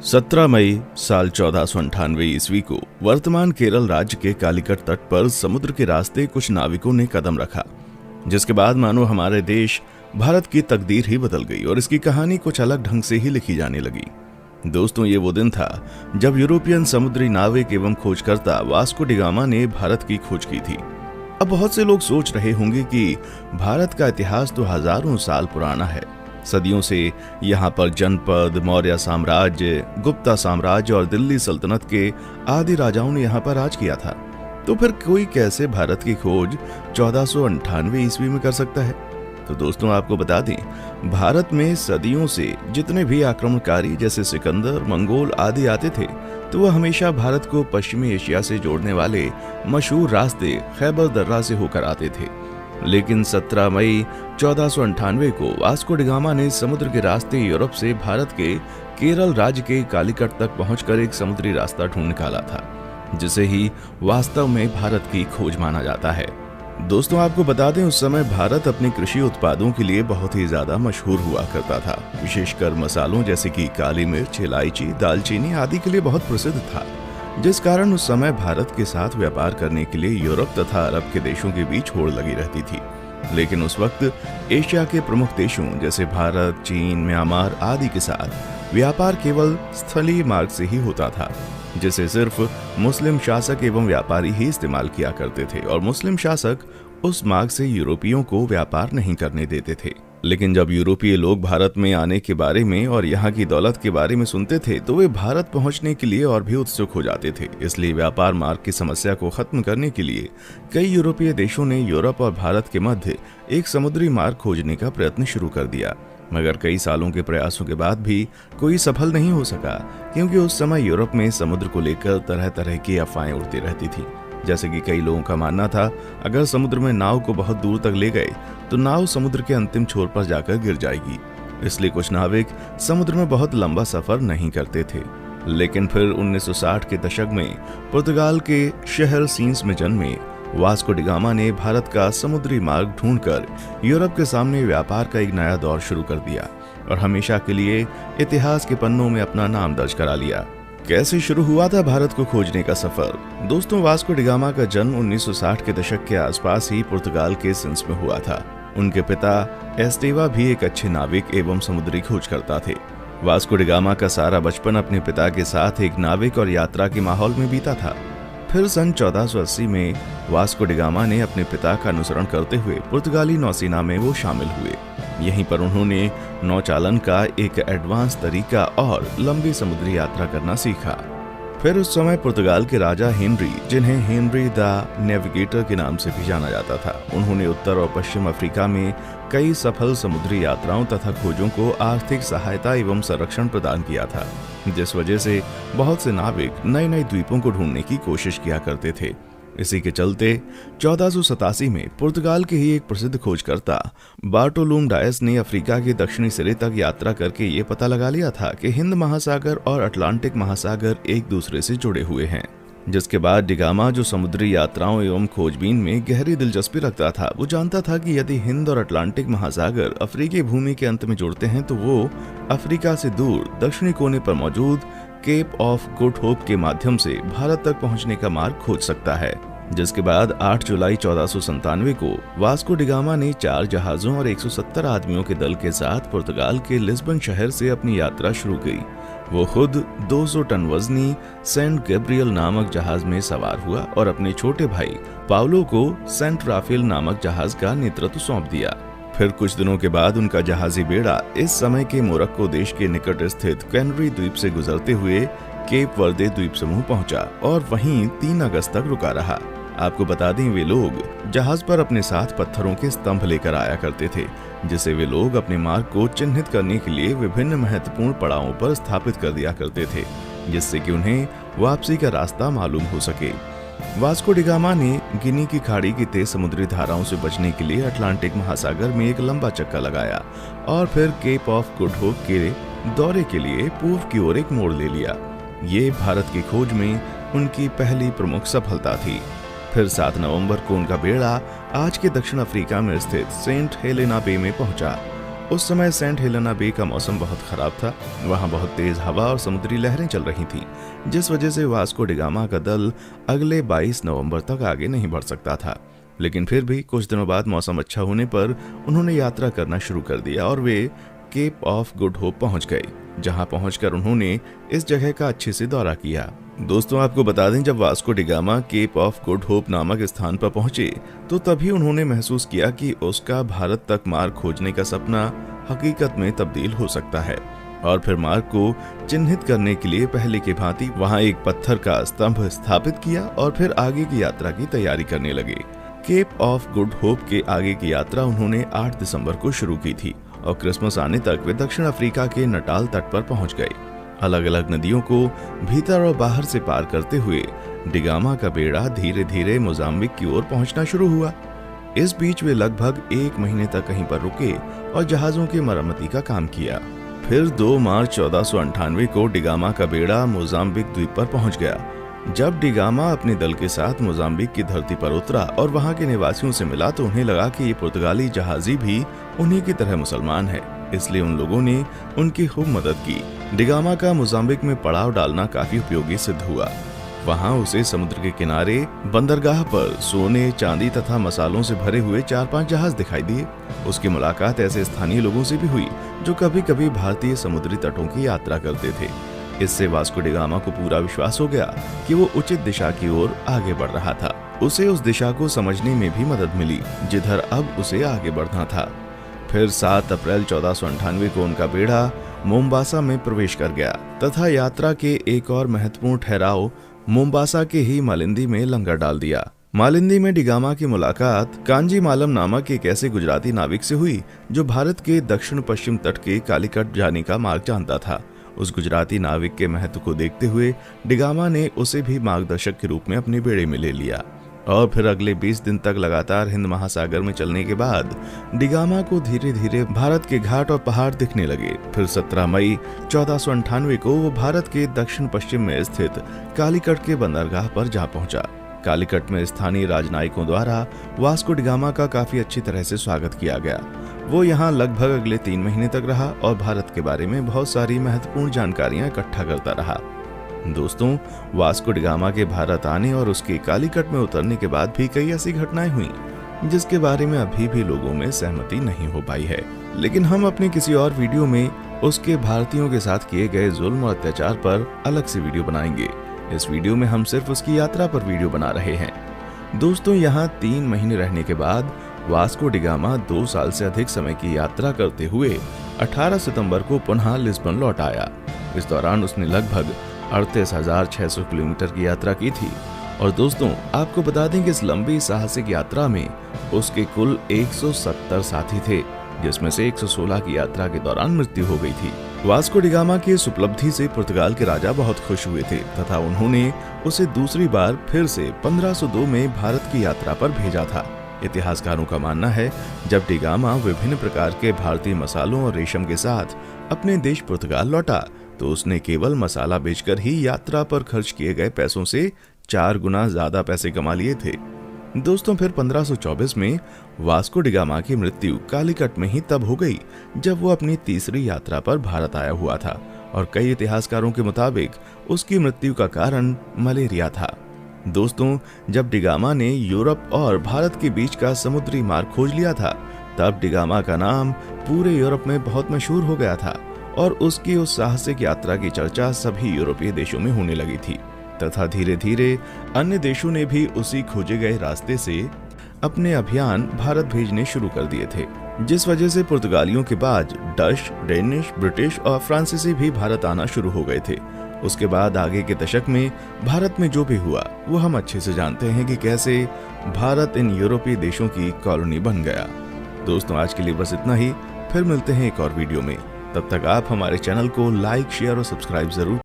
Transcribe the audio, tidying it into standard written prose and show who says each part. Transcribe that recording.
Speaker 1: 17 मई साल 1498 ईस्वी को वर्तमान केरल राज्य के कालीकट तट पर समुद्र के रास्ते कुछ नाविकों ने कदम रखा, जिसके बाद मानो हमारे देश भारत की तकदीर ही बदल गई और इसकी कहानी कुछ अलग ढंग से ही लिखी जाने लगी। दोस्तों, ये वो दिन था जब यूरोपियन समुद्री नाविक एवं खोजकर्ता वास्को डी गामा ने भारत की खोज की थी। अब बहुत से लोग सोच रहे होंगे कि भारत का इतिहास तो हजारों साल पुराना है। सदियों से यहाँ पर जनपद, मौर्य साम्राज्य, गुप्ता साम्राज्य और दिल्ली सल्तनत के आदि राजाओं ने यहाँ पर राज किया था। तो फिर कोई कैसे भारत की खोज 1498 ईस्वी में कर सकता है? तो दोस्तों, आपको बता दें, भारत में सदियों से जितने भी आक्रमणकारी जैसे सिकंदर, मंगोल आदि आते थे, तो वह हमेशा भारत को पश्चिमी एशिया से जोड़ने वाले मशहूर रास्ते खैबर दर्रा से होकर आते थे। लेकिन 17 मई 1498 को वास्को डी गामा ने समुद्र के रास्ते यूरोप से भारत के केरल राज्य के कालीकट तक पहुंचकर एक समुद्री रास्ता ढूंढ निकाला था, जिसे ही वास्तव में भारत की खोज माना जाता है। दोस्तों, आपको बता दें, उस समय भारत अपने कृषि उत्पादों के लिए बहुत ही ज्यादा मशहूर हुआ करता था। विशेषकर मसालों जैसे कि काली मिर्च, इलायची, दालचीनी आदि के लिए बहुत प्रसिद्ध था, जिस कारण उस समय भारत के साथ व्यापार करने के लिए यूरोप तथा अरब के देशों के बीच होड़ लगी रहती थी। लेकिन उस वक्त एशिया के प्रमुख देशों जैसे भारत, चीन, म्यांमार आदि के साथ व्यापार केवल स्थलीय मार्ग से ही होता था, जिसे सिर्फ मुस्लिम शासक एवं व्यापारी ही इस्तेमाल किया करते थे और मुस्लिम शासक उस मार्ग से यूरोपियों को व्यापार नहीं करने देते थे। लेकिन जब यूरोपीय लोग भारत में आने के बारे में और यहाँ की दौलत के बारे में सुनते थे, तो वे भारत पहुँचने के लिए और भी उत्सुक हो जाते थे। इसलिए व्यापार मार्ग की समस्या को खत्म करने के लिए कई यूरोपीय देशों ने यूरोप और भारत के मध्य एक समुद्री मार्ग खोजने का प्रयत्न शुरू कर दिया। मगर कई सालों के प्रयासों के बाद भी कोई सफल नहीं हो सका, क्योंकि उस समय यूरोप में समुद्र को लेकर तरह तरह की अफवाहें उड़ती रहती थी। जैसे कि कई लोगों का मानना था, अगर समुद्र में नाव को बहुत दूर तक ले गए तो नाव समुद्र के अंतिम छोर पर जाकर गिर जाएगी। इसलिए कुछ नाविक समुद्र में बहुत लंबा सफर नहीं करते थे। लेकिन फिर 1960 के दशक में पुर्तगाल के शहर सीन्स में जन्मे वास्को डी गामा ने भारत का समुद्री मार्ग ढूंढकर यूरोप के सामने व्यापार का एक नया दौर शुरू कर दिया और हमेशा के लिए इतिहास के पन्नों में अपना नाम दर्ज करा लिया। कैसे शुरू हुआ था भारत को खोजने का सफर? दोस्तों, वास्को डी गामा का जन्म 1960 के दशक के आसपास ही पुर्तगाल के सिंस में हुआ था। उनके पिता एस्टेवा भी एक अच्छे नाविक एवं समुद्री खोजकर्ता थे। वास्को डी गामा का सारा बचपन अपने पिता के साथ एक नाविक और यात्रा के माहौल में बीता था। फिर सन 1480 में वास्को डी गामा ने अपने पिता का अनुसरण करते हुए पुर्तगाली नौसेना में वो शामिल हुए। यहीं पर उन्होंने नौचालन का एक एडवांस तरीका और लंबी समुद्री यात्रा करना सीखा। फिर उस समय पुर्तगाल के राजा हेनरी, जिन्हें हेनरी द नेविगेटर के नाम से भी जाना जाता था, उन्होंने उत्तर और पश्चिम अफ्रीका में कई सफल समुद्री यात्राओं तथा खोजों को आर्थिक सहायता एवं संरक्षण प्रदान किया था, जिस वजह से बहुत से नाविक नए नए द्वीपों को ढूंढने की कोशिश किया करते थे। इसी के चलते 1487 में पुर्तगाल के ही एक प्रसिद्ध खोजकर्ता बार्टोलुम डायस ने अफ्रीका के दक्षिणी सिरे तक यात्रा करके ये पता लगा लिया था कि हिंद महासागर और अटलांटिक महासागर एक दूसरे से जुड़े हुए हैं। जिसके बाद डी गामा, जो समुद्री यात्राओं एवं खोजबीन में गहरी दिलचस्पी रखता था, वो जानता था कि यदि हिंद और अटलांटिक महासागर अफ्रीकी भूमि के अंत में जुड़ते हैं तो वो अफ्रीका से दूर दक्षिणी कोने पर मौजूद केप ऑफ गुड होप के माध्यम से भारत तक पहुंचने का मार्ग खोज सकता है। जिसके बाद 8 जुलाई 1497 को वास्को डी गामा ने 4 जहाजों और 170 आदमियों के दल के साथ पुर्तगाल के लिस्बन शहर से अपनी यात्रा शुरू की। वो खुद 200 टन वजनी सेंट गैब्रियल नामक जहाज में सवार हुआ और अपने छोटे भाई पाउलो को सेंट राफेल नामक जहाज का नेतृत्व सौंप दिया। फिर कुछ दिनों के बाद उनका जहाजी बेड़ा इस समय के मोरक्को देश के निकट स्थित कैनरी द्वीप से गुजरते हुए केप वर्दे द्वीप समूह पहुंचा और वहीं 3 अगस्त तक रुका रहा। आपको बता दें, वे लोग जहाज पर अपने साथ पत्थरों के स्तंभ लेकर आया करते थे, जिसे वे लोग अपने मार्ग को चिन्हित करने के लिए विभिन्न महत्वपूर्ण पड़ावों पर स्थापित कर दिया करते थे, जिससे कि उन्हें वापसी का रास्ता मालूम हो सके। वास्को डी गामा ने गिनी की खाड़ी की तेज समुद्री धाराओं से बचने के लिए अटलांटिक महासागर में एक लंबा चक्का लगाया और फिर केप ऑफ गुड होप के दौरे के लिए पूर्व की ओर एक मोड़ ले लिया। ये भारत की खोज में उनकी पहली प्रमुख सफलता थी। फिर 7 नवंबर को उनका बेड़ा आज के दक्षिण अफ्रीका में स्थित सेंट हेलेना बे में पहुंचा उस समय सेंट हेलेना बे का मौसम बहुत खराब था। वहां बहुत तेज हवा और समुद्री लहरें चल रही थीं, जिस वजह से वास्को डी गामा का दल अगले 22 नवंबर तक आगे नहीं बढ़ सकता था। लेकिन फिर भी कुछ दिनों बाद मौसम अच्छा होने पर उन्होंने यात्रा करना शुरू कर दिया और वे केप ऑफ गुड होप पहुंच गए, जहां पहुंचकर उन्होंने इस जगह का अच्छे से दौरा किया। दोस्तों, आपको बता दें, जब Vasco da Gama Cape of Good Hope नामक स्थान पर पहुंचे तो तभी उन्होंने महसूस किया कि उसका भारत तक मार्ग खोजने का सपना हकीकत में तब्दील हो सकता है। और फिर मार्ग को चिन्हित करने के लिए पहले की भांति वहां एक पत्थर का स्तंभ स्थापित किया और फिर आगे की यात्रा की तैयारी करने लगे। केप ऑफ गुड होप के आगे की यात्रा उन्होंने 8 दिसंबर को शुरू की थी और क्रिसमस आने तक वे दक्षिण अफ्रीका के नटाल तट पर पहुंच गए। अलग अलग नदियों को भीतर और बाहर से पार करते हुए डी गामा का बेड़ा धीरे धीरे मोजाम्बिक की ओर पहुंचना शुरू हुआ। इस बीच वे लगभग 1 महीने तक कहीं पर रुके और जहाजों की मरम्मती का काम किया। फिर 2 मार्च 1498 को डी गामा का बेड़ा मोजाम्बिक द्वीप पर पहुंच गया। जब डी गामा अपने दल के साथ मोजाम्बिक की धरती पर उतरा और वहां के निवासियों से मिला तो उन्हें लगा कि ये पुर्तगाली जहाजी भी उन्हीं की तरह मुसलमान है, इसलिए उन लोगों ने उनकी खूब मदद की। डी गामा का मोजाम्बिक में पड़ाव डालना काफी उपयोगी सिद्ध हुआ। वहां उसे समुद्र के किनारे बंदरगाह पर सोने, चांदी तथा मसालों से भरे हुए 4-5 जहाज दिखाई दिए। उसकी मुलाकात ऐसे स्थानीय लोगों से भी हुई जो कभी कभी भारतीय समुद्री तटों की यात्रा करते थे। इससे वास्को डी गामा को पूरा विश्वास हो गया कि वो उचित दिशा की ओर आगे बढ़ रहा था। उसे उस दिशा को समझने में भी मदद मिली जिधर अब उसे आगे बढ़ना था। फिर 7 अप्रैल 1498 को उनका बेड़ा मोम्बासा में प्रवेश कर गया तथा यात्रा के एक और महत्वपूर्ण ठहराव मोम्बासा के ही मालिंदी में लंगर डाल दिया। मालिंदी में डी गामा की मुलाकात कांजी मालम नामक एक ऐसे गुजराती नाविक से हुई जो भारत के दक्षिण पश्चिम तट के कालीकट जाने का मार्ग जानता था। उस गुजराती नाविक के महत्व को देखते हुए डी गामा ने उसे भी मार्गदर्शक के रूप में अपने बेड़े में ले लिया और फिर अगले 20 दिन तक लगातार हिंद महासागर में चलने के बाद डी गामा को धीरे धीरे भारत के घाट और पहाड़ दिखने लगे। फिर 17 मई 1498 को वो भारत के दक्षिण पश्चिम में स्थित कालीकट के बंदरगाह पर जा पहुंचा। कालीकट में स्थानीय राजनयिकों द्वारा वास्को डी गामा का काफी अच्छी तरह से स्वागत किया गया। वो यहाँ लगभग अगले 3 महीने तक रहा और भारत के बारे में बहुत सारी महत्वपूर्ण जानकारियां इकट्ठा करता रहा। दोस्तों, वास्को डी गामा के भारत आने और उसके कालीकट में उतरने के बाद भी कई ऐसी घटनाएं हुई जिसके बारे में अभी भी लोगों में सहमति नहीं हो पाई है, लेकिन हम अपने किसी और वीडियो में उसके भारतीयों के साथ किए गए जुल्म और अत्याचार पर अलग से वीडियो बनाएंगे। इस वीडियो में हम सिर्फ उसकी यात्रा पर वीडियो बना रहे हैं। दोस्तों, यहाँ 3 महीने रहने के बाद वास्को डी गामा 2 साल से अधिक समय की यात्रा करते हुए 18 सितंबर को पुनः लिस्बन लौट आया। इस दौरान उसने लगभग 38,600 किलोमीटर की यात्रा की थी। और दोस्तों, आपको बता दें कि इस लंबी साहसिक यात्रा में उसके कुल 170 साथी थे, जिसमें से 116 की यात्रा के दौरान मृत्यु हो गई थी। वास्को डी गामा की इस उपलब्धि से पुर्तगाल के राजा बहुत खुश हुए थे तथा उन्होंने उसे दूसरी बार फिर से 1502 में भारत की यात्रा पर भेजा था। इतिहासकारों का मानना है जब डी गामा विभिन्न प्रकार के भारतीय मसालों और रेशम के साथ अपने देश पुर्तगाल लौटा तो उसने केवल मसाला बेचकर ही यात्रा पर खर्च किए गए पैसों से 4 गुना ज्यादा पैसे कमा लिए थे। दोस्तों, फिर 1524 में वास्को डी गामा की मृत्यु कालीकट में ही तब हो गई जब वो अपनी तीसरी यात्रा पर भारत आया हुआ था और कई इतिहासकारों के मुताबिक उसकी मृत्यु का कारण मलेरिया था। दोस्तों, जब डी गामा ने यूरोप और भारत के बीच का समुद्री मार्ग खोज लिया था तब डी गामा का नाम पूरे यूरोप में बहुत मशहूर हो गया था और उसकी उस साहसिक यात्रा की चर्चा सभी यूरोपीय देशों में होने लगी थी तथा धीरे धीरे अन्य देशों ने भी उसी खोजे गए रास्ते से अपने अभियान भारत भेजने शुरू कर दिए थे, जिस वजह से पुर्तगालियों के बाद डच, डेनिश, ब्रिटिश और फ्रांसीसी भी भारत आना शुरू हो गए थे। उसके बाद आगे के दशक में भारत में जो भी हुआ वो हम अच्छे से जानते हैं कि कैसे भारत इन यूरोपीय देशों की कॉलोनी बन गया। दोस्तों, आज के लिए बस इतना ही। फिर मिलते हैं एक और वीडियो में। तब तक आप हमारे चैनल को लाइक, शेयर और सब्सक्राइब जरूर